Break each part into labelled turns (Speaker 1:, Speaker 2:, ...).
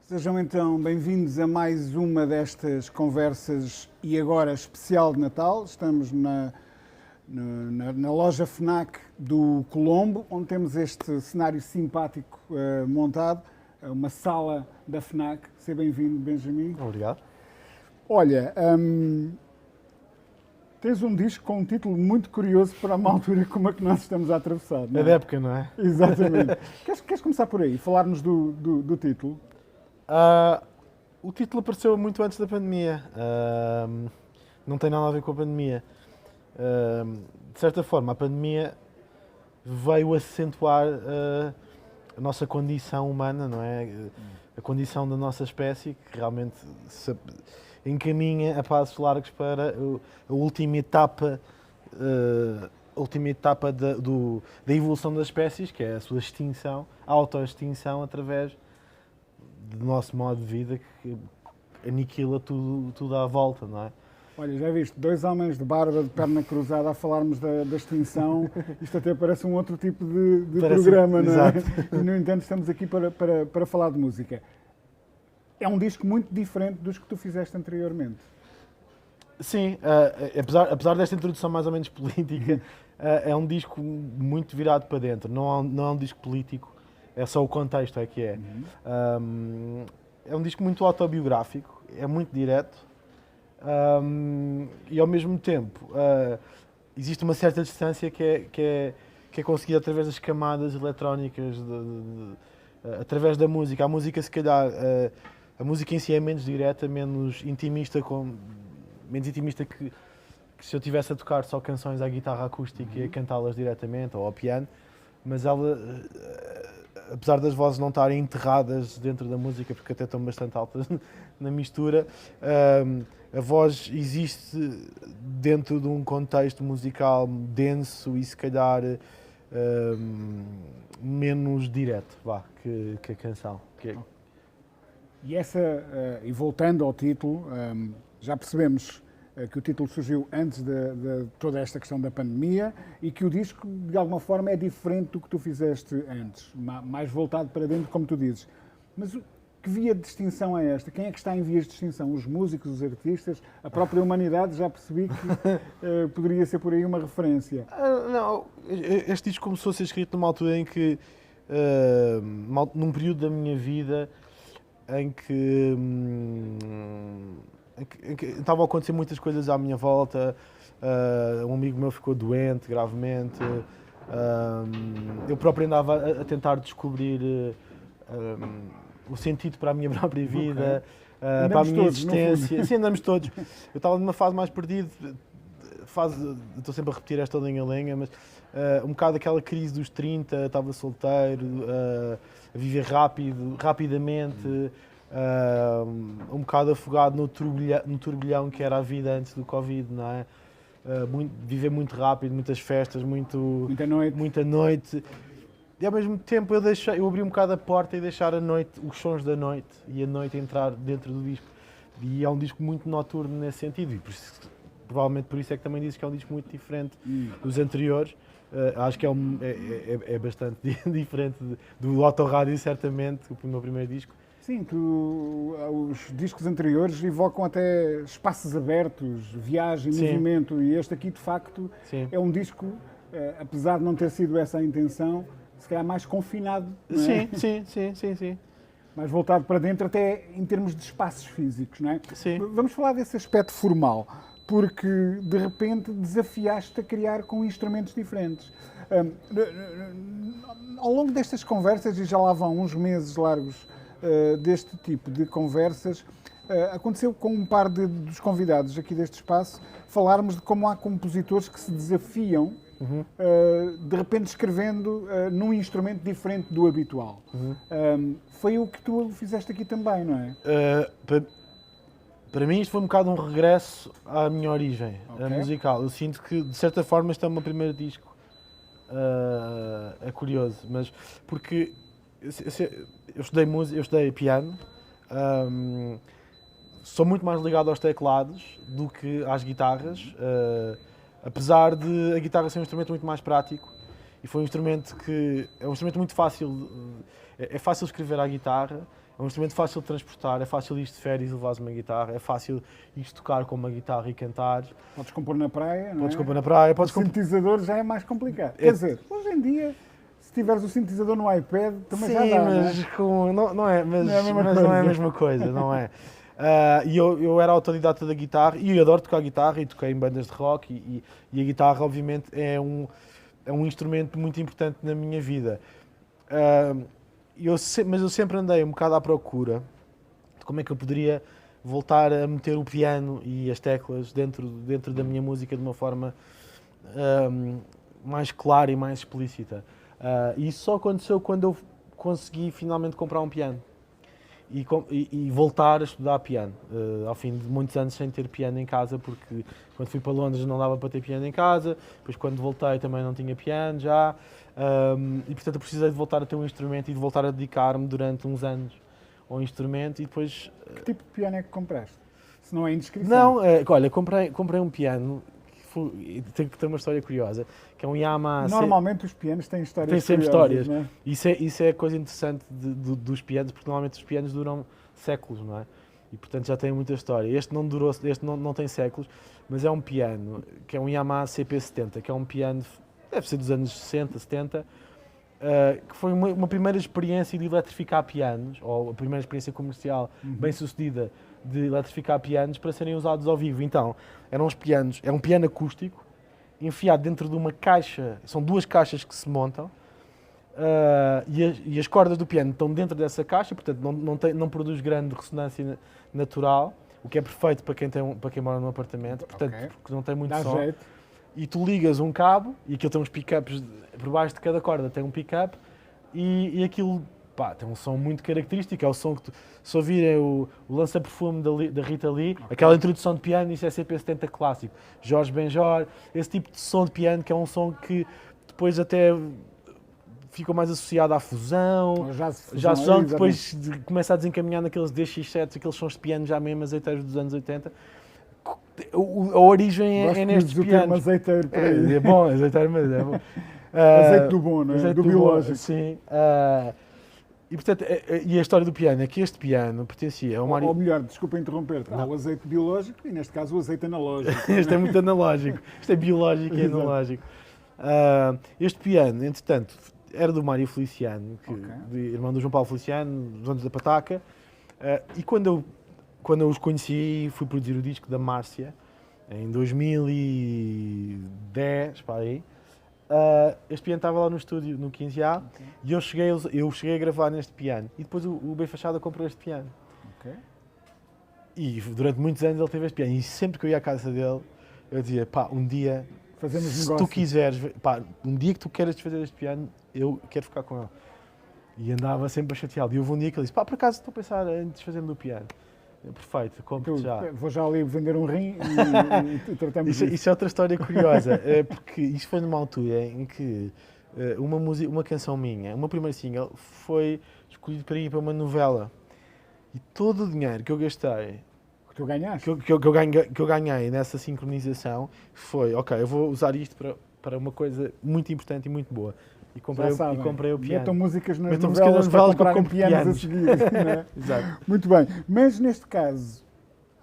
Speaker 1: Sejam então bem-vindos a mais uma destas conversas e agora especial de Natal. Estamos na loja FNAC do Colombo, onde temos este cenário simpático montado, uma sala da FNAC. Seja bem-vindo, Benjamin.
Speaker 2: Obrigado.
Speaker 1: Olha, tens um disco com um título muito curioso para uma altura como a que nós estamos a atravessar.
Speaker 2: É da época, não é?
Speaker 1: Exatamente. Queres começar por aí, falar-nos do título?
Speaker 2: O título apareceu muito antes da pandemia. Não tem nada a ver com a pandemia. De certa forma, a pandemia veio acentuar a nossa condição humana, não é? A condição da nossa espécie, que realmente se encaminha a passos largos para a última etapa, da evolução das espécies, que é a sua extinção, a autoextinção através do nosso modo de vida que aniquila tudo à volta, não é?
Speaker 1: Olha, já viste, dois homens de barba, de perna cruzada, a falarmos da extinção. Isto até parece um outro tipo de programa, não é? E, no entanto, estamos aqui para falar de música. É um disco muito diferente dos que tu fizeste anteriormente.
Speaker 2: Sim, apesar desta introdução mais ou menos política, é um disco muito virado para dentro. Não é um disco político, é só o contexto é que é. É um disco muito autobiográfico, é muito direto. E ao mesmo tempo existe uma certa distância que é conseguida através das camadas eletrónicas, através da música. A música, se calhar, a música em si é menos direta, menos intimista que se eu estivesse a tocar só canções à guitarra acústica e a cantá-las diretamente ou ao piano, mas ela, apesar das vozes não estarem enterradas dentro da música, porque até estão bastante altas na mistura, a voz existe dentro de um contexto musical denso e se calhar menos direto que a canção.
Speaker 1: E voltando ao título, já percebemos que o título surgiu antes de toda esta questão da pandemia e que o disco, de alguma forma, é diferente do que tu fizeste antes, mais voltado para dentro, como tu dizes. Mas que via de distinção é esta? Quem é que está em vias de distinção? Os músicos, os artistas, a própria humanidade? Já percebi que poderia ser por aí uma referência.
Speaker 2: Não, este disco começou a ser escrito numa altura em que, num período da minha vida em que estavam a acontecer muitas coisas à minha volta. Um amigo meu ficou doente gravemente. Eu próprio andava a tentar descobrir o sentido para a minha própria vida, para a minha existência. Sim, andamos todos. Eu estava numa fase mais perdida, estou sempre a repetir esta lenga-lenga, mas um bocado aquela crise dos 30, estava solteiro, a viver rapidamente, um bocado afogado no turbilhão que era a vida antes do Covid, não é? Viver muito rápido, muitas festas, muita noite. E ao mesmo tempo eu abri um bocado a porta e deixar os sons da noite e a noite entrar dentro do disco. E é um disco muito noturno nesse sentido. E provavelmente por isso é que também dizes que é um disco muito diferente dos anteriores. Acho que é bastante diferente do Autorádio, certamente, o meu primeiro disco.
Speaker 1: Sim, os discos anteriores evocam até espaços abertos, viagem, movimento, e este aqui, de facto, é um disco, apesar de não ter sido essa a intenção, se calhar mais confinado. Não é?
Speaker 2: Sim.
Speaker 1: Mais voltado para dentro, até em termos de espaços físicos, não é?
Speaker 2: Sim.
Speaker 1: Vamos falar desse aspecto formal, porque de repente desafiaste a criar com instrumentos diferentes. Ao longo destas conversas, e já lá vão uns meses largos deste tipo de conversas, aconteceu com um par dos convidados aqui deste espaço falarmos de como há compositores que se desafiam de repente escrevendo num instrumento diferente do habitual. Foi o que tu fizeste aqui também, não é?
Speaker 2: Para mim isto foi um bocado um regresso à minha origem musical. Eu sinto que, de certa forma, este é o meu primeiro disco. É curioso, mas porque eu estudei música, eu estudei piano, sou muito mais ligado aos teclados do que às guitarras, apesar de a guitarra ser um instrumento muito mais prático e foi um instrumento que é um instrumento muito fácil, é fácil escrever à guitarra, É um instrumento fácil de transportar, é fácil ir de férias e levares uma guitarra, é fácil ir tocar com uma guitarra e cantar.
Speaker 1: Podes compor na praia, não
Speaker 2: Podes
Speaker 1: é?
Speaker 2: compor na praia,
Speaker 1: O
Speaker 2: podes compor...
Speaker 1: sintetizador já é mais complicado. Quer dizer, hoje em dia, se tiveres o sintetizador no iPad, também já dá,
Speaker 2: mas não é, mas não é a mesma coisa, não é? E eu era autodidata da guitarra e eu adoro tocar guitarra e toquei em bandas de rock e a guitarra, obviamente, é um instrumento muito importante na minha vida. Mas eu sempre andei um bocado à procura de como é que eu poderia voltar a meter o piano e as teclas dentro da minha música de uma forma mais clara e mais explícita. E isso só aconteceu quando eu consegui finalmente comprar um piano e voltar a estudar piano, ao fim de muitos anos sem ter piano em casa, porque quando fui para Londres não dava para ter piano em casa, depois quando voltei também não tinha piano já, e portanto eu precisei de voltar a ter um instrumento e de voltar a dedicar-me durante uns anos ao instrumento e depois...
Speaker 1: Que tipo de piano é que compraste? Se não é indiscrição.
Speaker 2: Não, olha, comprei um piano, tem que ter uma história curiosa, que é um Yamaha...
Speaker 1: Normalmente os pianos têm histórias
Speaker 2: Tem sempre
Speaker 1: curiosas,
Speaker 2: histórias.
Speaker 1: não é?
Speaker 2: Isso é a coisa interessante dos pianos, porque normalmente os pianos duram séculos, não é? E portanto já tem muita história. Este não tem séculos, mas é um piano que é um Yamaha CP70, que é um piano, deve ser dos anos 60, 70, que foi uma primeira experiência de eletrificar pianos, ou a primeira experiência comercial bem sucedida de eletrificar pianos para serem usados ao vivo. Então, eram os pianos, é um piano acústico, enfiado dentro de uma caixa, são duas caixas que se montam, e as cordas do piano estão dentro dessa caixa, portanto não produz grande ressonância natural, o que é perfeito para quem mora num apartamento, portanto, porque não tem muito
Speaker 1: Dá
Speaker 2: som.
Speaker 1: jeito.
Speaker 2: E tu ligas um cabo, e aquilo tem uns pick-ups, por baixo de cada corda tem um pick-up, e aquilo tem um som muito característico, é o som que se ouvirem o lança-perfume da Rita Lee, aquela introdução de piano, isso é CP70 clássico. Jorge Benjor, esse tipo de som de piano, que é um som que depois até ficou mais associado à fusão, já fusão, que depois começa a desencaminhar naqueles DX7, aqueles sons de piano já mesmo azeiteiros dos anos 80. A origem é nestes pianos.
Speaker 1: Azeiteiro para aí.
Speaker 2: É bom, azeiteiro, mas é bom.
Speaker 1: Azeite do bom, não é?
Speaker 2: Azeite
Speaker 1: do biológico.
Speaker 2: Bom, sim. E, portanto, e a história do piano é que este piano pertencia a uma...
Speaker 1: Ou melhor, desculpa interromper-te, há o azeite biológico e neste caso o azeite analógico.
Speaker 2: Este é muito analógico. Isto é biológico e analógico. Este piano, entretanto, era do Mário Feliciano, irmão do João Paulo Feliciano, dos anos da Pataca. E quando eu os conheci, fui produzir o disco da Márcia, em 2010, para aí. Este piano estava lá no estúdio, no 15A, e eu cheguei a gravar neste piano. E depois o B Fachada comprou este piano. E durante muitos anos ele teve este piano. E sempre que eu ia à casa dele, eu dizia, um dia, se tu quiseres, um dia que tu queres desfazer este piano, eu quero ficar com ele. E andava sempre a chateá-lo. E houve um dia que ele disse, por acaso estou a pensar em desfazer-me do piano. Perfeito, compro já.
Speaker 1: Vou já ali vender um rim e tratamos disso.
Speaker 2: Isso é outra história curiosa, porque isso foi numa altura em que uma canção minha, uma primeira single, foi escolhida para ir para uma novela. E todo o dinheiro que eu gastei,
Speaker 1: que tu ganhaste?
Speaker 2: Que eu ganhei nessa sincronização, foi, eu vou usar isto para uma coisa muito importante e muito boa. E comprei o piano.
Speaker 1: Metam músicas nas novelas para comprarem pianos a seguir. É?
Speaker 2: Exato.
Speaker 1: Muito bem. Mas neste caso,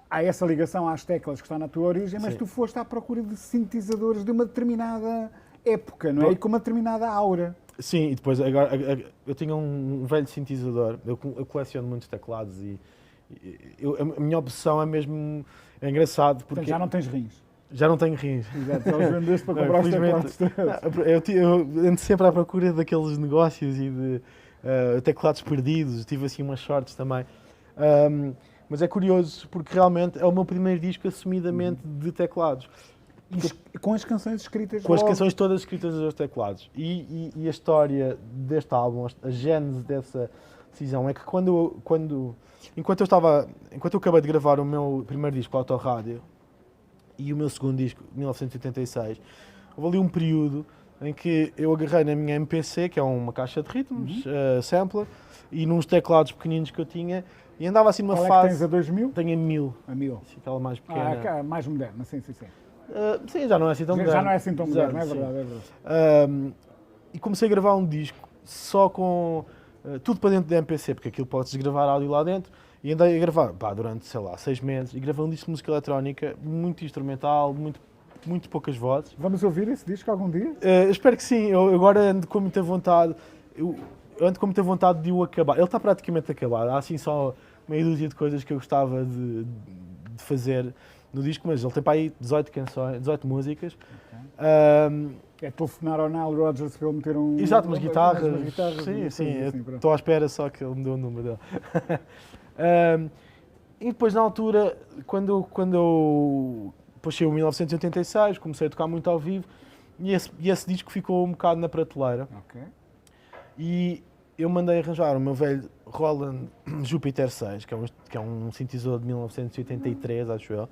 Speaker 1: há essa ligação às teclas que está na tua origem, mas tu foste à procura de sintetizadores de uma determinada época, não é? E com uma determinada aura.
Speaker 2: Sim, e depois agora eu tinha um velho sintetizador, eu coleciono muitos teclados e a minha obsessão é mesmo... É engraçado porque...
Speaker 1: Então já não tens rins.
Speaker 2: Já não tenho rins.
Speaker 1: Exato, já os vendeste para comprar os teclados.
Speaker 2: Eu ando sempre à procura daqueles negócios e de teclados perdidos, tive assim umas sortes também. Mas é curioso porque realmente é o meu primeiro disco assumidamente de teclados.
Speaker 1: Com as canções escritas
Speaker 2: Com as canções todas escritas aos teclados. E a história deste álbum, a gênese dessa decisão é que enquanto eu acabei de gravar o meu primeiro disco, Autorádio, e o meu segundo disco, 1986, houve ali um período em que eu agarrei na minha MPC, que é uma caixa de ritmos, sampler, e nos teclados pequeninos que eu tinha, e andava assim numa
Speaker 1: fase...
Speaker 2: Qual é
Speaker 1: que tens a 2000?
Speaker 2: Tenho a 1000.
Speaker 1: A 1000.
Speaker 2: Aquela mais pequena.
Speaker 1: Mais moderna, sim.
Speaker 2: Sim, já não é assim tão moderno.
Speaker 1: Já não é assim tão moderno, é verdade.
Speaker 2: E comecei a gravar um disco só com tudo para dentro da MPC, porque aquilo podes gravar áudio lá dentro. E andei a gravar, durante, sei lá, 6 meses, e gravei um disco de música eletrónica, muito instrumental, muito poucas vozes.
Speaker 1: Vamos ouvir esse disco algum dia?
Speaker 2: Espero que sim, eu agora ando com muita vontade, eu ando com muita vontade de o acabar. Ele está praticamente acabado, há assim só meia dúzia de coisas que eu gostava de fazer no disco, mas ele tem para aí 18 canções, 18 músicas.
Speaker 1: É telefonar ao Nile Rodgers para ele meter um...
Speaker 2: Exato, umas guitarras.
Speaker 1: Sim,
Speaker 2: Sim, estou à espera só que ele me deu o número dele. E depois, na altura, quando eu depois saiu 1986, comecei a tocar muito ao vivo, e esse disco ficou um bocado na prateleira.
Speaker 1: Ok.
Speaker 2: E eu mandei arranjar o meu velho Roland Jupiter 6, que é um sintetizador de 1983, acho eu,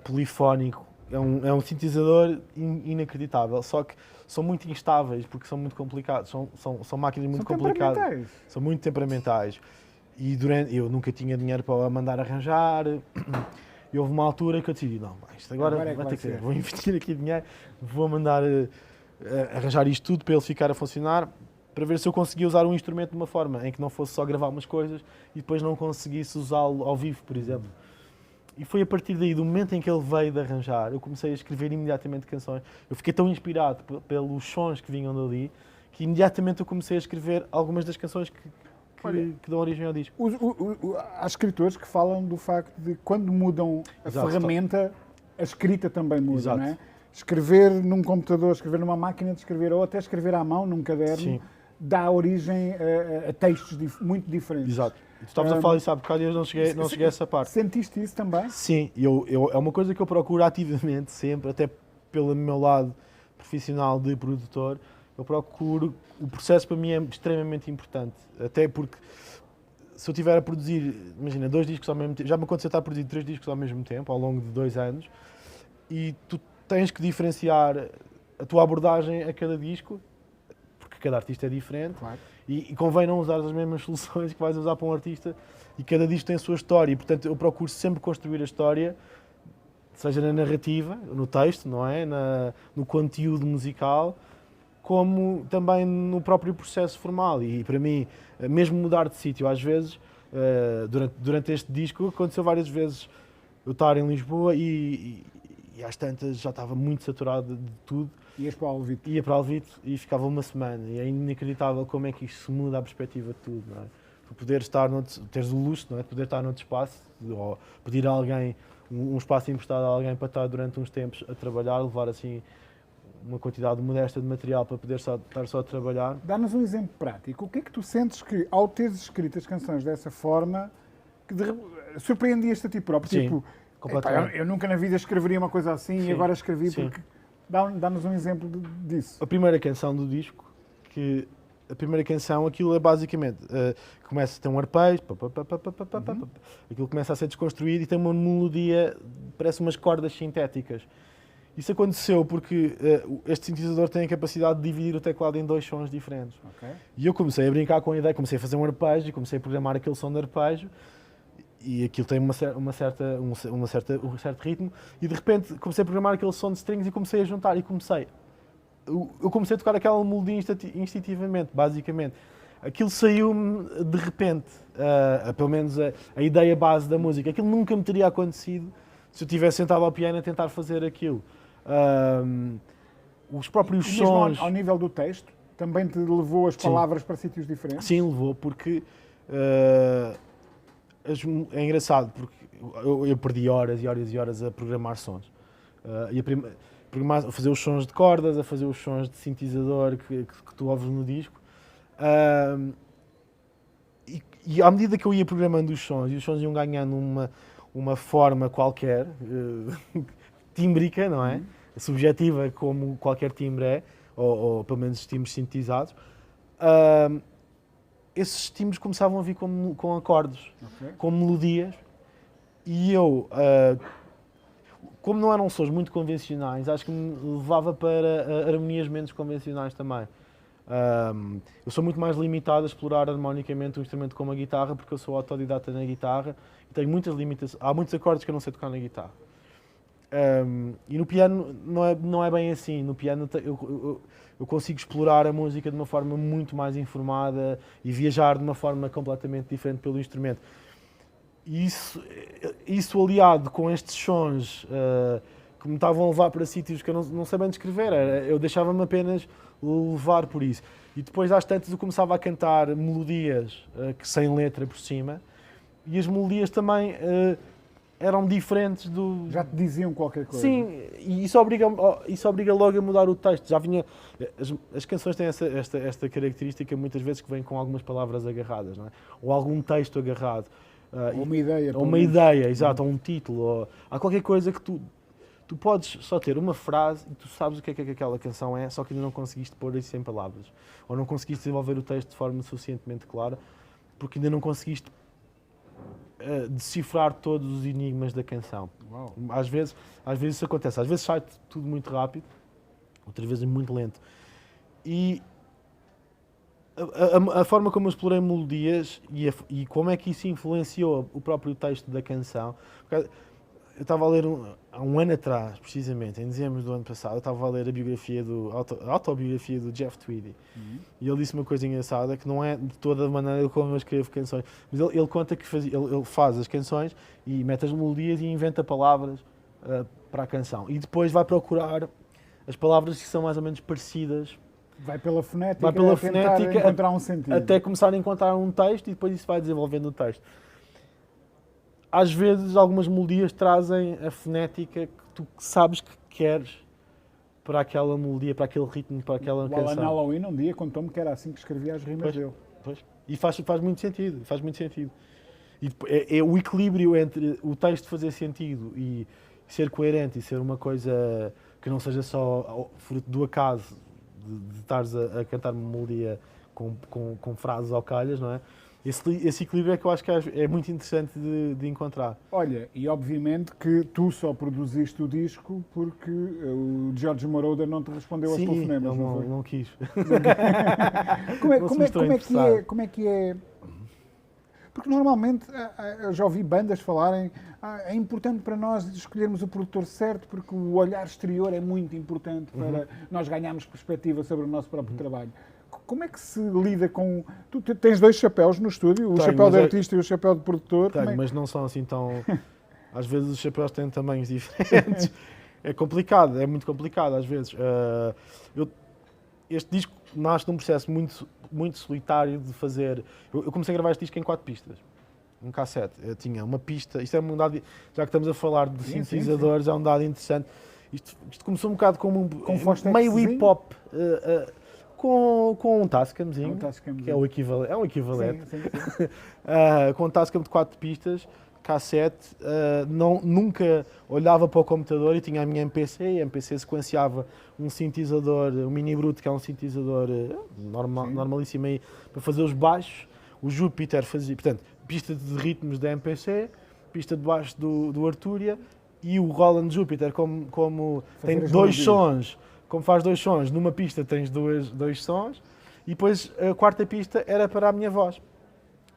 Speaker 2: polifónico. É um sintetizador inacreditável, só que são muito instáveis, porque são muito complicados, são máquinas muito complicadas. São muito temperamentais. E eu nunca tinha dinheiro para mandar arranjar, e houve uma altura que eu decidi, não, isto agora vai ter que ser, vou investir aqui dinheiro, vou mandar arranjar isto tudo para ele ficar a funcionar, para ver se eu conseguia usar um instrumento de uma forma em que não fosse só gravar umas coisas e depois não conseguisse usá-lo ao vivo, por exemplo. E foi a partir daí, do momento em que ele veio de arranjar, eu comecei a escrever imediatamente canções. Eu fiquei tão inspirado pelos sons que vinham dali, que imediatamente eu comecei a escrever algumas das canções que dão origem ao disco.
Speaker 1: Há escritores que falam do facto de quando mudam a ferramenta, a escrita também muda,
Speaker 2: Exato.
Speaker 1: não é? Escrever num computador, escrever numa máquina de escrever, ou até escrever à mão, num caderno,
Speaker 2: Sim.
Speaker 1: dá origem a textos muito diferentes.
Speaker 2: Exato. Tu estavas a falar isso há bocado e eu não cheguei a essa parte.
Speaker 1: Sentiste isso também?
Speaker 2: Sim, é uma coisa que eu procuro ativamente sempre, até pelo meu lado profissional de produtor, eu procuro, o processo para mim é extremamente importante, até porque se eu estiver a produzir, imagina, 2 discos ao mesmo tempo, já me aconteceu estar a produzir 3 discos ao mesmo tempo, ao longo de 2 anos, e tu tens que diferenciar a tua abordagem a cada disco, porque cada artista é diferente,
Speaker 1: Claro.
Speaker 2: e convém não usar as mesmas soluções que vais usar para um artista, e cada disco tem a sua história, e portanto eu procuro sempre construir a história, seja na narrativa, no texto, não é? No conteúdo musical, como também no próprio processo formal. E para mim, mesmo mudar de sítio, às vezes, durante este disco, aconteceu várias vezes eu estar em Lisboa e às tantas já estava muito saturado de tudo.
Speaker 1: Ias para o Alvito.
Speaker 2: Ia para Alvito e ficava uma semana. E é inacreditável como é que isto se muda a perspectiva de tudo, não é? Tu poder estar, teres o luxo, não é? De poder estar noutro espaço, ou pedir a alguém, um espaço emprestado a alguém para estar durante uns tempos a trabalhar, levar assim uma quantidade modesta de material para poder estar só a trabalhar.
Speaker 1: Dá-nos um exemplo prático. O que é que tu sentes que, ao teres escrito as canções dessa forma, que surpreendias-te a ti próprio?
Speaker 2: Sim,
Speaker 1: tipo,
Speaker 2: completamente.
Speaker 1: eu nunca na vida escreveria uma coisa assim e agora escrevi porque... Dá-nos um exemplo disso.
Speaker 2: A primeira canção do disco, aquilo é basicamente, começa a ter um arpejo, aquilo começa a ser desconstruído e tem uma melodia, parece umas cordas sintéticas. Isso aconteceu porque este sintetizador tem a capacidade de dividir o teclado em 2 sons diferentes.
Speaker 1: Okay.
Speaker 2: E eu comecei a brincar com a ideia, comecei a fazer um arpejo e comecei a programar aquele som de arpejo. E aquilo tem um certo ritmo, e de repente comecei a programar aquele som de strings e comecei a juntar, e eu comecei a tocar aquela melodia instintivamente, basicamente. Aquilo saiu-me de repente, pelo menos a ideia base da música. Aquilo nunca me teria acontecido se eu tivesse sentado ao piano a tentar fazer aquilo. Os próprios sons...
Speaker 1: Mesmo ao nível do texto, também te levou as palavras para sítios diferentes?
Speaker 2: Sim, levou, porque... é engraçado porque eu perdi horas e horas e horas a programar sons. A fazer os sons de cordas, a fazer os sons de sintetizador que tu ouves no disco. E à medida que eu ia programando os sons, e os sons iam ganhando uma forma qualquer, tímbrica, não é? Subjetiva, como qualquer timbre é, ou pelo menos os timbres sintetizados, esses timbres começavam a vir com acordes, com melodias, e eu, como não eram sons muito convencionais, acho que me levava para harmonias menos convencionais também. Eu sou muito mais limitado a explorar harmonicamente um instrumento como a guitarra, porque eu sou autodidata na guitarra e tenho muitas limitações. Há muitos acordes que eu não sei tocar na guitarra. E no piano não é bem assim. No piano eu consigo explorar a música de uma forma muito mais informada e viajar de uma forma completamente diferente pelo instrumento. E isso aliado com estes sons que me estavam a levar para sítios que eu não sei bem descrever, eu deixava-me apenas levar por isso. E depois às tantas eu começava a cantar melodias que sem letra por cima, e as melodias também eram diferentes do...
Speaker 1: Já te diziam qualquer coisa?
Speaker 2: Sim, e isso obriga logo a mudar o texto. Já vinha... As canções têm esta característica muitas vezes que vêm com algumas palavras agarradas, não é? Ou algum texto agarrado.
Speaker 1: Ou uma ideia.
Speaker 2: Ou uma ideia, exato, ou um título. Ou... Há qualquer coisa que tu podes só ter uma frase e tu sabes o que é que aquela canção é, só que ainda não conseguiste pôr isso em palavras. Ou não conseguiste desenvolver o texto de forma suficientemente clara, porque ainda não conseguiste decifrar todos os enigmas da canção.
Speaker 1: Uau.
Speaker 2: Às vezes isso acontece. Às vezes sai tudo muito rápido, outras vezes muito lento. E a forma como eu explorei melodias e como é que isso influenciou o próprio texto da canção. Eu estava a ler há um ano atrás, precisamente, em dezembro do ano passado, eu estava a ler a autobiografia do Jeff Tweedy. E ele disse uma coisa engraçada, que não é de toda a maneira como eu escrevo canções, mas ele conta que ele faz as canções e mete as melodias e inventa palavras para a canção. E depois vai procurar as palavras que são mais ou menos parecidas.
Speaker 1: Vai pela fonética encontrar um sentido.
Speaker 2: Até começar a encontrar um texto e depois isso vai desenvolvendo o texto. Às vezes, algumas melodias trazem a fonética que tu sabes que queres para aquela melodia, para aquele ritmo, para aquela canção.
Speaker 1: O Alan Halloween um dia contou-me que era assim que escrevia as rimas dele.
Speaker 2: Pois. E faz muito sentido, E é o equilíbrio entre o texto fazer sentido e ser coerente e ser uma coisa que não seja só fruto do acaso de estares a cantar uma melodia com frases ao calhas, não é? Esse equilíbrio é que eu acho que é muito interessante de encontrar.
Speaker 1: Olha, e obviamente que tu só produziste o disco porque o Jorge Moroder não te respondeu aos telefonemas, não foi?
Speaker 2: Não quis.
Speaker 1: Como é que é? Porque normalmente eu já ouvi bandas falarem é importante para nós escolhermos o produtor certo porque o olhar exterior é muito importante para nós ganharmos perspectiva sobre o nosso próprio trabalho. Como é que se lida com... Tu tens dois chapéus no estúdio, o chapéu de artista e o chapéu de produtor.
Speaker 2: Tenho, mas não são assim tão... Às vezes os chapéus têm tamanhos diferentes. É complicado, é muito complicado às vezes. Este disco nasce num processo muito solitário de fazer... Eu comecei a gravar este disco em 4 pistas. Um cassete. Eu tinha uma pista... Isto é um dado... Já que estamos a falar de sintetizadores, é um dado interessante. Isto começou um bocado como meio hip-hop... Com um Tascamzinho, que é o equivalente.
Speaker 1: Sim.
Speaker 2: Com um Tascam de 4 pistas, cassete, nunca olhava para o computador e tinha a minha MPC, e a MPC sequenciava um sintetizador, um Mini Brute, que é um sintetizador normalíssimo aí, para fazer os baixos. O Júpiter fazia, portanto, pista de ritmos da MPC, pista de baixo do Arturia, e o Roland Júpiter, como tem dois sons. Como faz 2 sons, numa pista tens dois sons, e depois a 4ª pista era para a minha voz.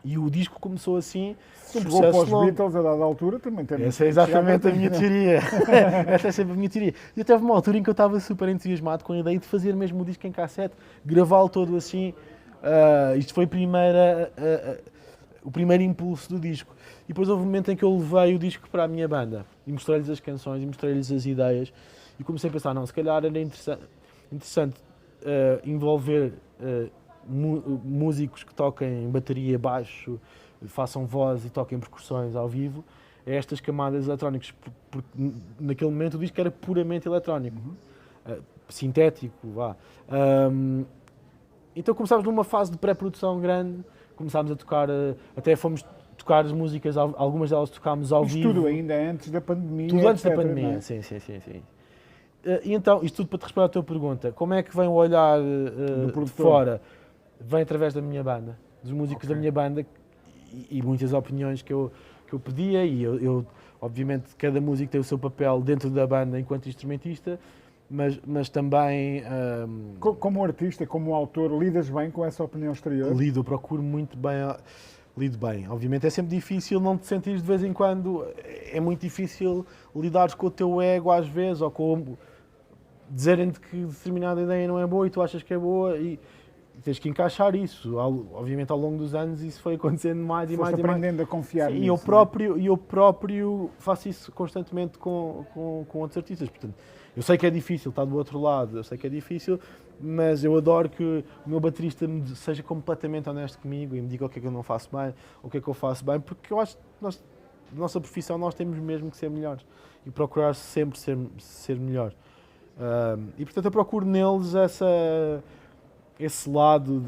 Speaker 2: E o disco começou assim.
Speaker 1: Chegou para os Beatles a dada altura também.
Speaker 2: Essa é exatamente a minha teoria. Essa é sempre a minha teoria. E até houve uma altura em que eu estava super entusiasmado com a ideia de fazer mesmo o disco em cassete, gravá-lo todo assim. Isto foi o primeiro impulso do disco. E depois houve um momento em que eu levei o disco para a minha banda e mostrei-lhes as canções e mostrei-lhes as ideias. E comecei a pensar, se calhar era interessante envolver músicos que toquem bateria, baixo, façam voz e toquem percussões ao vivo, a estas camadas eletrónicas, porque naquele momento o disco era puramente eletrónico, sintético, vá. Então começámos numa fase de pré-produção grande, começámos a tocar, até fomos tocar as músicas, algumas delas tocámos ao vivo.
Speaker 1: Tudo ainda antes da pandemia.
Speaker 2: Tudo antes da pandemia, sim. E então, isto tudo para te responder à tua pergunta, como é que vem o olhar de fora? Vem através da minha banda, dos músicos da minha banda e muitas opiniões que eu pedia e eu, obviamente, cada músico tem o seu papel dentro da banda enquanto instrumentista, mas também...
Speaker 1: Como artista, como autor, lidas bem com essa opinião exterior?
Speaker 2: Lido, procuro muito bem... lido bem. Obviamente é sempre difícil não te sentires de vez em quando, é muito difícil lidares com o teu ego às vezes, ou com dizerem-te que determinada ideia não é boa e tu achas que é boa e tens que encaixar isso. Obviamente ao longo dos anos isso foi acontecendo mais e mais e mais.
Speaker 1: Aprendendo a confiar
Speaker 2: Sim,
Speaker 1: nisso.
Speaker 2: E eu próprio faço isso constantemente com outros artistas. Portanto, eu sei que é difícil, está do outro lado, eu sei que é difícil, mas eu adoro que o meu baterista seja completamente honesto comigo e me diga o que é que eu não faço bem, o que é que eu faço bem, porque eu acho que na nossa profissão nós temos mesmo que ser melhores e procurar sempre ser melhor. E portanto eu procuro neles esse lado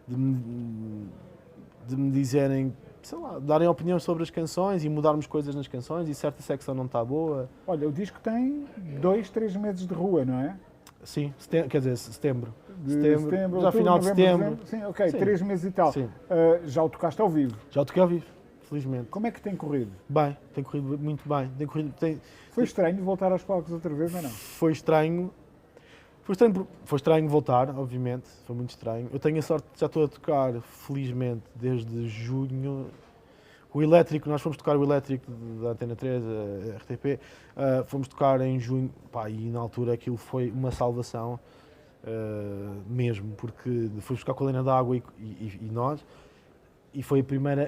Speaker 2: de me dizerem, sei lá, darem opinião sobre as canções e mudarmos coisas nas canções e certa secção não está boa.
Speaker 1: Olha, o disco tem 2, 3 meses de rua, não é?
Speaker 2: Sim, quer dizer, setembro.
Speaker 1: Setembro,
Speaker 2: já
Speaker 1: outubro,
Speaker 2: final de
Speaker 1: novembro,
Speaker 2: setembro.
Speaker 1: dezembro. Sim, ok,
Speaker 2: Sim.
Speaker 1: 3 meses e tal.
Speaker 2: Sim.
Speaker 1: Já o tocaste ao vivo.
Speaker 2: Já o toquei ao vivo, felizmente.
Speaker 1: Como é que tem corrido?
Speaker 2: Bem, tem corrido muito bem.
Speaker 1: Foi estranho voltar aos palcos outra vez ou não?
Speaker 2: Foi estranho. Foi estranho voltar, obviamente, foi muito estranho. Eu tenho a sorte de já estou a tocar, felizmente, desde junho. O elétrico, nós fomos tocar o elétrico da Antena 3, a RTP, fomos tocar em junho, pá, e na altura aquilo foi uma salvação, mesmo, porque fomos tocar com a Helena d'Água e nós, e foi a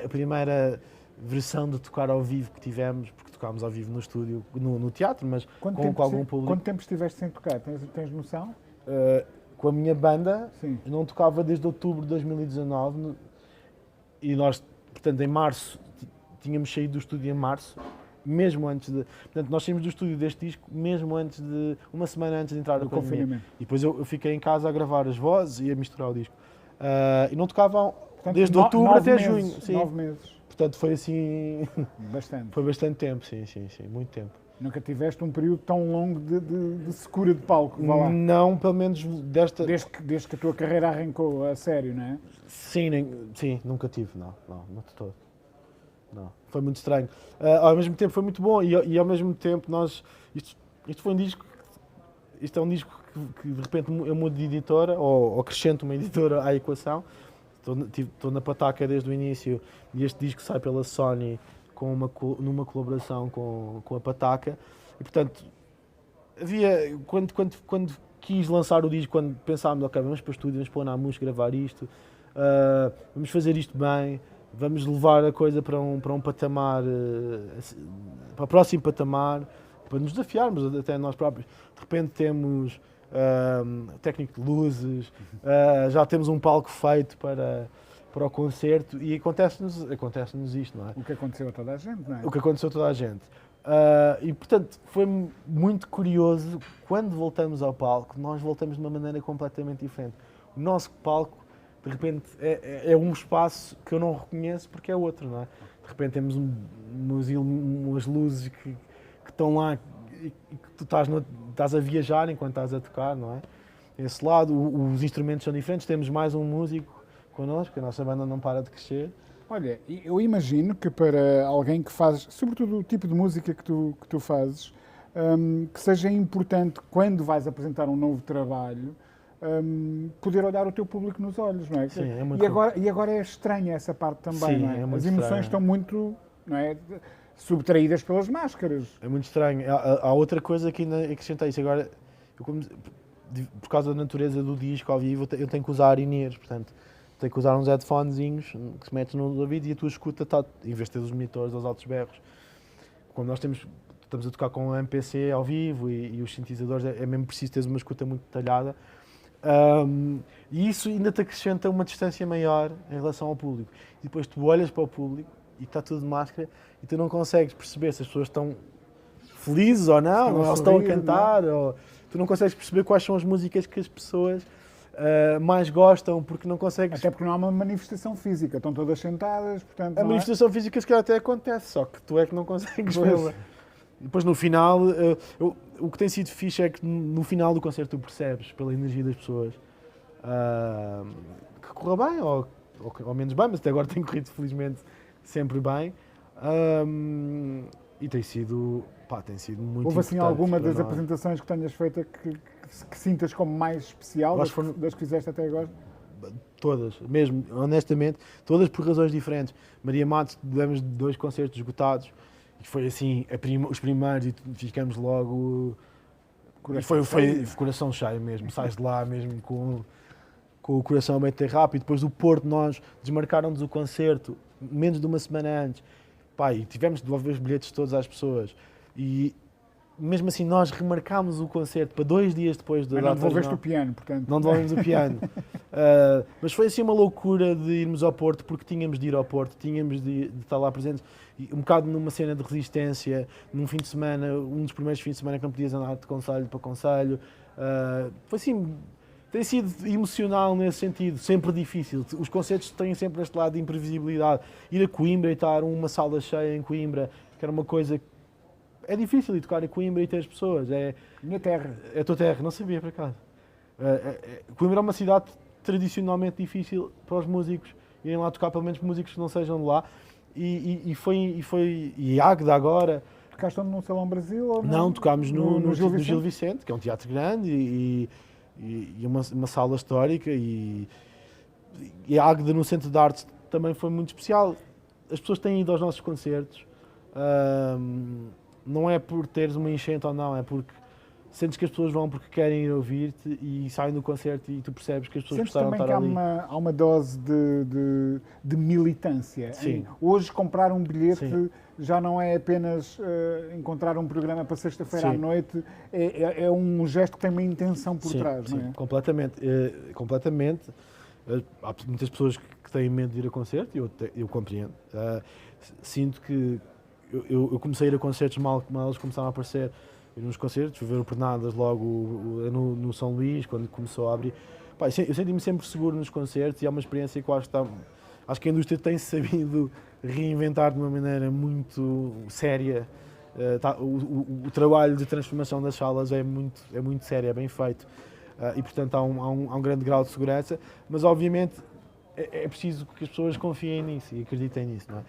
Speaker 2: primeira versão de tocar ao vivo que tivemos, porque tocámos ao vivo no estúdio, no teatro, mas com algum público.
Speaker 1: Quanto tempo estiveste sem tocar? Tens noção?
Speaker 2: Com a minha banda,
Speaker 1: Sim.
Speaker 2: eu não tocava desde outubro de 2019 e nós, portanto, em março, tínhamos saído do estúdio em março, mesmo antes de... Portanto, nós saímos do estúdio deste disco mesmo antes de... uma semana antes de entrar no confinamento. E depois eu fiquei em casa a gravar as vozes e a misturar o disco. E não tocava desde outubro até junho. Sim.
Speaker 1: 9 meses.
Speaker 2: Portanto, foi assim...
Speaker 1: Bastante.
Speaker 2: Foi bastante tempo, sim, muito tempo.
Speaker 1: Nunca tiveste um período tão longo de secura de palco, vá lá.
Speaker 2: Não, pelo menos desta...
Speaker 1: Desde que a tua carreira arrancou a sério, não é?
Speaker 2: Sim, nunca tive, não de todo. Não, foi muito estranho. Ao mesmo tempo foi muito bom e ao mesmo tempo nós... Isto foi um disco... Isto é um disco que de repente eu mudo de editora ou acrescento uma editora à equação. Estou na pataca desde o início e este disco sai pela Sony numa colaboração com a Pataca e portanto havia quando quis lançar o disco, quando pensámos, ok, vamos para o estúdio, vamos pôr na música, gravar isto, vamos fazer isto bem, vamos levar a coisa para um patamar, para o próximo patamar, para nos desafiarmos até nós próprios. De repente temos técnico de luzes, já temos um palco feito para o concerto e acontece-nos isto, não é?
Speaker 1: O que aconteceu a toda a gente, não é?
Speaker 2: O que aconteceu a toda a gente. E, portanto, foi muito curioso, quando voltamos ao palco, nós voltamos de uma maneira completamente diferente. O nosso palco, de repente, é um espaço que eu não reconheço porque é outro, não é? De repente temos umas luzes que estão lá e que tu estás a viajar enquanto estás a tocar, não é? Esse lado, os instrumentos são diferentes, temos mais um músico connosco, a nossa banda não para de crescer.
Speaker 1: Olha, eu imagino que para alguém que faz, sobretudo o tipo de música que tu fazes, que seja importante quando vais apresentar um novo trabalho, poder olhar o teu público nos olhos, não é?
Speaker 2: Sim, é muito
Speaker 1: e agora é estranha essa parte também,
Speaker 2: sim,
Speaker 1: não é?
Speaker 2: É muito
Speaker 1: as emoções
Speaker 2: estranho.
Speaker 1: estão muito, não é, subtraídas pelas máscaras.
Speaker 2: É muito estranho. Há outra coisa que ainda acrescentei isso agora, por causa da natureza do disco ao vivo, eu tenho que usar in-ears, portanto, tenho que usar uns headphonezinhos que se metes no ouvido e a tua escuta está, em vez de ter os monitores aos altos berros. Quando nós estamos a tocar com o MPC ao vivo e os sintetizadores, é mesmo preciso teres uma escuta muito detalhada. E isso ainda te acrescenta uma distância maior em relação ao público. E depois tu olhas para o público e está tudo de máscara e tu não consegues perceber se as pessoas estão felizes ou não, ou se estão a cantar, ou tu não consegues perceber quais são as músicas que as pessoas mais gostam, porque não consegues...
Speaker 1: Até porque não há uma manifestação física, estão todas sentadas, portanto...
Speaker 2: A manifestação física se calhar até acontece, só que tu é que não consegues vê-la. Depois no final, o que tem sido fixe é que no final do concerto tu percebes, pela energia das pessoas, que correu bem ou menos bem, mas até agora tem corrido felizmente sempre bem. E tem sido muito
Speaker 1: Houve assim
Speaker 2: importante
Speaker 1: alguma
Speaker 2: para
Speaker 1: das
Speaker 2: nós.
Speaker 1: apresentações que tenhas feito que sintas como mais especial das que fizeste até agora?
Speaker 2: todas, mesmo, honestamente, todas por razões diferentes. Maria Matos, demos 2 concertos esgotados, e foi assim, os primeiros, e ficamos logo... Foi coração cheio mesmo, sais de lá mesmo com o coração a bater rápido. Depois do Porto, nós desmarcaram-nos o concerto menos de uma semana antes. Pá, e tivemos de devolver os bilhetes todos às pessoas. E mesmo assim, nós remarcámos o concerto para 2 dias depois da data.
Speaker 1: Não devolveste o piano, portanto.
Speaker 2: Não devolvemos o piano. Mas foi assim uma loucura de irmos ao Porto, porque tínhamos de ir ao Porto, tínhamos de estar lá presentes. E um bocado numa cena de resistência, num fim de semana, um dos primeiros fins de semana que não podias andar de concelho para concelho. Foi assim, tem sido emocional nesse sentido, sempre difícil. Os concertos têm sempre este lado de imprevisibilidade. Ir a Coimbra e estar uma sala cheia em Coimbra, que era uma coisa... É difícil ir tocar em Coimbra e ter as pessoas.
Speaker 1: Minha terra.
Speaker 2: É a tua terra, não sabia por acaso. Coimbra é uma cidade tradicionalmente difícil para os músicos irem lá tocar, pelo menos músicos que não sejam de lá. E Águeda agora.
Speaker 1: Tocaste no Salão Brasil? Ou
Speaker 2: não, tocámos no
Speaker 1: Gil
Speaker 2: Vicente, que é um teatro grande e uma sala histórica. E a Águeda no Centro de Artes também foi muito especial. As pessoas têm ido aos nossos concertos. Não é por teres uma enchente ou não, é porque sentes que as pessoas vão porque querem ir ouvir-te e saem do concerto e tu percebes que as pessoas gostaram de estar ali.
Speaker 1: Há uma dose de militância.
Speaker 2: Sim.
Speaker 1: Hoje comprar um bilhete
Speaker 2: Sim.
Speaker 1: já não é apenas encontrar um programa para sexta-feira à
Speaker 2: Sim. noite,
Speaker 1: é um gesto que tem uma intenção por
Speaker 2: sim,
Speaker 1: trás,
Speaker 2: sim,
Speaker 1: não é?
Speaker 2: completamente. Há muitas pessoas que têm medo de ir a concerto e eu compreendo. Sinto que eu comecei a ir a concertos mal eles começaram a aparecer nos concertos, fui ver o Pernadas logo no São Luís, quando começou a abrir. Pá, eu senti-me sempre seguro nos concertos e é uma experiência que eu acho que a indústria tem sabido reinventar de uma maneira muito séria. O trabalho de transformação das salas é muito sério, é bem feito. E portanto há um grande grau de segurança, mas obviamente é preciso que as pessoas confiem nisso e acreditem nisso, não é?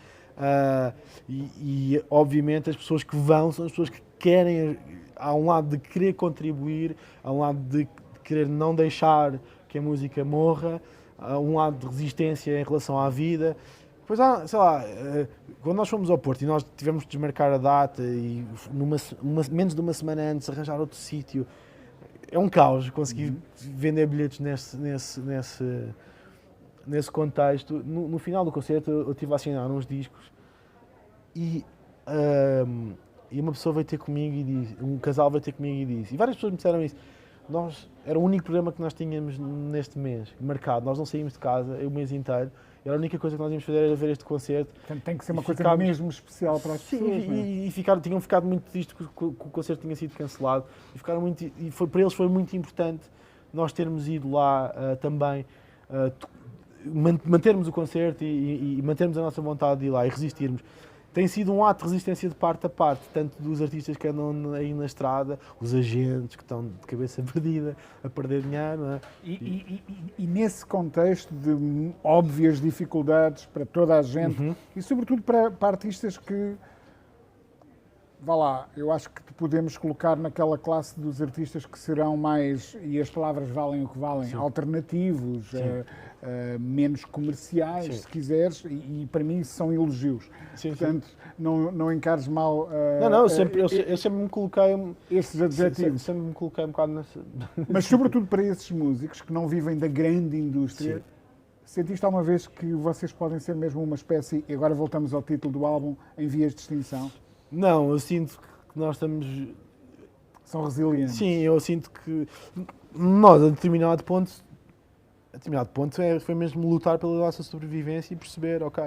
Speaker 2: Obviamente as pessoas que vão são as pessoas que querem, há um lado de querer contribuir, há um lado de querer não deixar que a música morra, há um lado de resistência em relação à vida. Depois há, sei lá, quando nós fomos ao Porto e nós tivemos de desmarcar a data e menos de uma semana antes arranjar outro sítio, é um caos conseguir vender bilhetes nesse contexto. No final do concerto eu estive a assinar uns discos e uma pessoa veio ter comigo e disse, um casal veio ter comigo e disse, e várias pessoas me disseram isso, era o único programa que nós tínhamos neste mês marcado, nós não saímos de casa o mês inteiro, era a única coisa que nós íamos fazer era ver este concerto.
Speaker 1: Portanto, tem que ser uma coisa mesmo especial para as pessoas.
Speaker 2: Sim, tinham ficado muito tristes que o concerto tinha sido cancelado para eles foi muito importante nós termos ido lá também, mantermos o concerto e mantermos a nossa vontade de ir lá e resistirmos. Tem sido um ato de resistência de parte a parte, tanto dos artistas que andam aí na estrada, os agentes que estão de cabeça perdida, a perder dinheiro. Não é?
Speaker 1: E nesse contexto de óbvias dificuldades para toda a gente, e sobretudo para artistas que, vá lá, eu acho que te podemos colocar naquela classe dos artistas que serão mais, e as palavras valem o que valem, alternativos, menos comerciais,
Speaker 2: Sim.
Speaker 1: se quiseres, e para mim isso são elogios.
Speaker 2: Sim,
Speaker 1: Portanto, não encares mal
Speaker 2: eu sempre me coloquei
Speaker 1: esses adjetivos.
Speaker 2: Sempre me coloquei um bocado nessa...
Speaker 1: Mas sobretudo para esses músicos que não vivem da grande indústria, sentiste alguma vez que vocês podem ser mesmo uma espécie, e agora voltamos ao título do álbum, em vias de extinção?
Speaker 2: Não, eu sinto que nós estamos...
Speaker 1: São resilientes.
Speaker 2: Sim, eu sinto que nós, a determinado ponto foi mesmo lutar pela nossa sobrevivência e perceber, ok,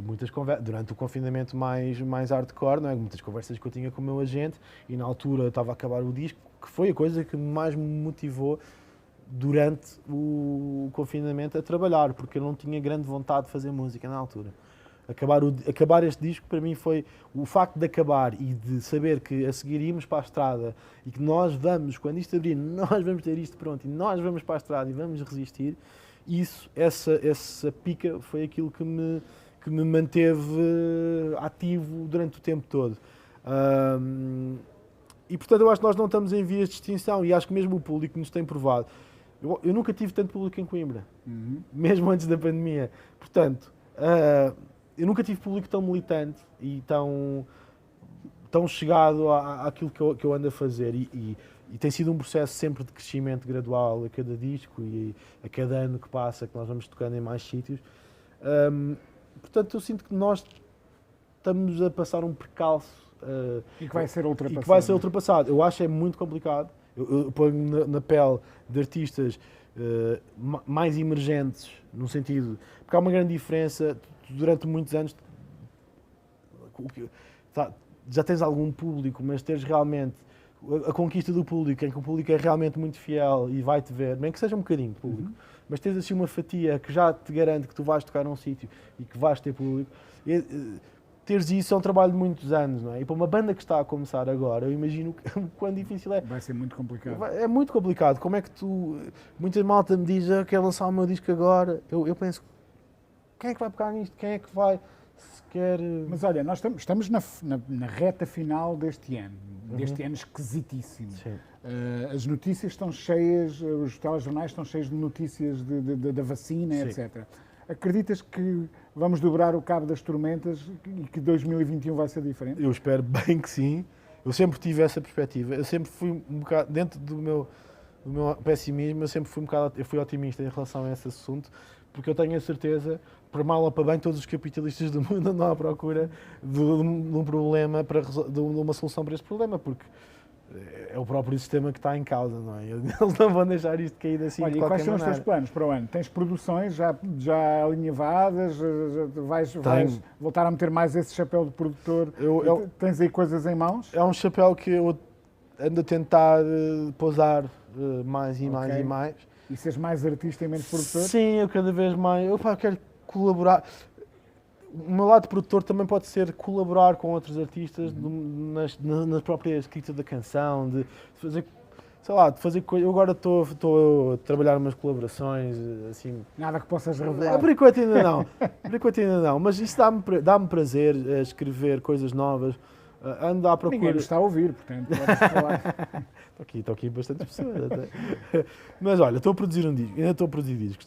Speaker 2: muitas conversas, durante o confinamento mais hardcore, não é? Muitas conversas que eu tinha com o meu agente e na altura estava a acabar o disco, que foi a coisa que mais me motivou durante o confinamento a trabalhar, porque eu não tinha grande vontade de fazer música na altura. Acabar este disco para mim foi o facto de acabar e de saber que a seguir íamos para a estrada e que nós vamos, quando isto abrir, nós vamos ter isto pronto e nós vamos para a estrada e vamos resistir. Essa pica foi aquilo que me manteve ativo durante o tempo todo. E portanto eu acho que nós não estamos em vias de extinção e acho que mesmo o público nos tem provado. Eu nunca tive tanto público em Coimbra,
Speaker 1: Uhum.
Speaker 2: mesmo antes da pandemia. Portanto, eu nunca tive público tão militante e tão chegado àquilo que eu ando a fazer. E tem sido um processo sempre de crescimento gradual a cada disco e a cada ano que passa, que nós vamos tocando em mais sítios. Portanto, eu sinto que nós estamos a passar um percalço
Speaker 1: E que vai ser ultrapassado.
Speaker 2: e que vai ser ultrapassado. Eu acho que é muito complicado. Eu ponho na pele de artistas mais emergentes, no sentido... Porque há uma grande diferença. Durante muitos anos já tens algum público, mas teres realmente a conquista do público, em que o público é realmente muito fiel e vai-te ver, nem que seja um bocadinho de público, mas tens assim uma fatia que já te garante que tu vais tocar num sítio e que vais ter público. Teres isso é um trabalho de muitos anos, não é? E para uma banda que está a começar agora, eu imagino o quão difícil é.
Speaker 1: Vai ser muito complicado.
Speaker 2: É muito complicado. Como é que tu... Muita malta me diz, eu quero lançar o meu disco agora. Eu penso, quem é que vai pegar nisto? Quem é que vai... Se quer...
Speaker 1: Mas olha, nós estamos na reta final deste ano, deste ano esquisitíssimo.
Speaker 2: Sim.
Speaker 1: As notícias estão cheias, os telejornais estão cheios de notícias da vacina,
Speaker 2: Sim.
Speaker 1: etc. Acreditas que vamos dobrar o cabo das tormentas e que 2021 vai ser diferente?
Speaker 2: Eu espero bem que sim. Eu sempre tive essa perspectiva. Eu sempre fui um bocado, dentro do meu pessimismo, eu fui otimista em relação a esse assunto, porque eu tenho a certeza, para mal ou para bem, todos os capitalistas do mundo andam à procura de um problema, de uma solução para esse problema, porque é o próprio sistema que está em causa, não é? Eles não vão deixar isto cair assim
Speaker 1: Olha,
Speaker 2: de
Speaker 1: e
Speaker 2: qualquer
Speaker 1: quais são os
Speaker 2: maneira.
Speaker 1: teus planos para o ano? Tens produções já alinhavadas? Vais voltar a meter mais esse chapéu de produtor? Tens aí coisas em mãos?
Speaker 2: É um chapéu que eu ando a tentar pousar mais e mais e mais.
Speaker 1: E seres mais artista e menos produtor?
Speaker 2: Sim, eu cada vez mais. Eu quero colaborar. O meu lado de produtor também pode ser colaborar com outros artistas na própria escrita da canção, de fazer, sei lá, de fazer coisas. Eu agora estou a trabalhar umas colaborações, assim.
Speaker 1: Nada que possas revelar.
Speaker 2: Por enquanto ainda não. Por enquanto ainda não. Mas isso dá-me prazer escrever coisas novas. Ando à procura.
Speaker 1: Ninguém nos está a ouvir, portanto, podes falar.
Speaker 2: Estou aqui bastante pessoas até. Mas olha, estou a produzir um disco, ainda estou a produzir discos,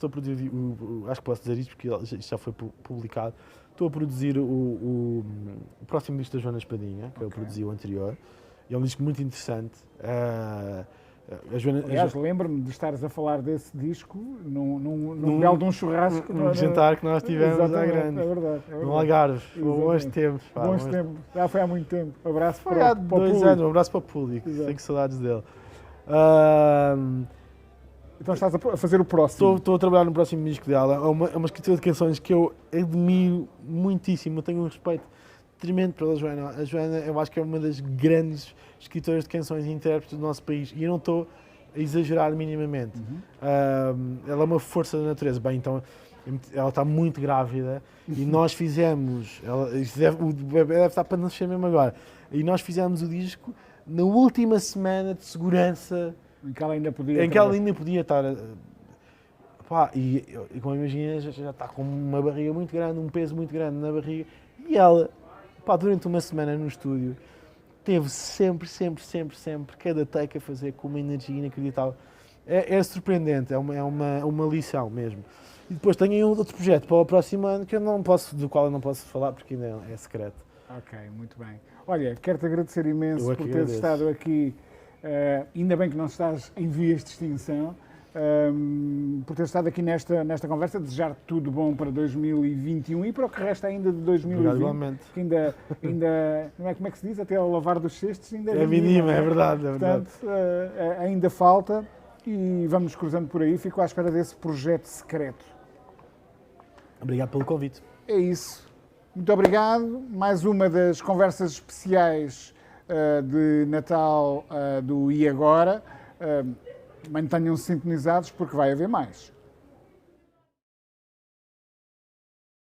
Speaker 2: acho que posso dizer isto porque isto já foi publicado. Estou a produzir o próximo disco da Joana Espadinha, que eu produzi o anterior. É um disco muito interessante.
Speaker 1: Aliás, lembro-me de estares a falar desse disco num belo de um churrasco.
Speaker 2: Num jantar que nós tivemos à grande.
Speaker 1: É verdade.
Speaker 2: No Algarve. Bons tempos.
Speaker 1: Bons tempos. Já foi há muito tempo. Um abraço
Speaker 2: foi
Speaker 1: para
Speaker 2: há
Speaker 1: o público.
Speaker 2: 2 anos. Um abraço para o público.
Speaker 1: Exato.
Speaker 2: Tenho saudades dele.
Speaker 1: Então estás a fazer o próximo.
Speaker 2: Estou a trabalhar no próximo disco dela. É uma escritora de canções que eu admiro muitíssimo. Eu tenho um respeito tremendo pela Joana. A Joana, eu acho que é uma das grandes escritoras de canções e intérpretes do nosso país. E eu não estou a exagerar minimamente. Ela é uma força da natureza. Bem, então ela está muito grávida e nós fizemos. O bebê deve estar para nascer mesmo agora. E nós fizemos o disco na última semana de segurança.
Speaker 1: Em que ela ainda podia
Speaker 2: estar. E como imaginas, já está com uma barriga muito grande, um peso muito grande na barriga. E ela, durante uma semana no estúdio, teve sempre, cada take a fazer com uma energia inacreditável. É surpreendente, é uma lição mesmo. E depois tenho aí um outro projeto para o próximo ano do qual eu não posso falar porque ainda é secreto.
Speaker 1: Ok, muito bem. Olha, quero-te agradecer imenso por teres estado aqui. Ainda bem que não estás em vias de extinção, por ter estado aqui nesta conversa, desejar tudo bom para 2021 e para o que resta ainda de 2020.
Speaker 2: Igualmente.
Speaker 1: Que ainda não é como é que se diz, até ao lavar dos cestos ainda
Speaker 2: é mínima, é verdade.
Speaker 1: Portanto, ainda falta e vamos cruzando por aí. Fico à espera desse projeto secreto.
Speaker 2: Obrigado pelo convite.
Speaker 1: É isso. Muito obrigado. Mais uma das conversas especiais de Natal do E Agora. Mantenham-se sintonizados porque vai haver mais.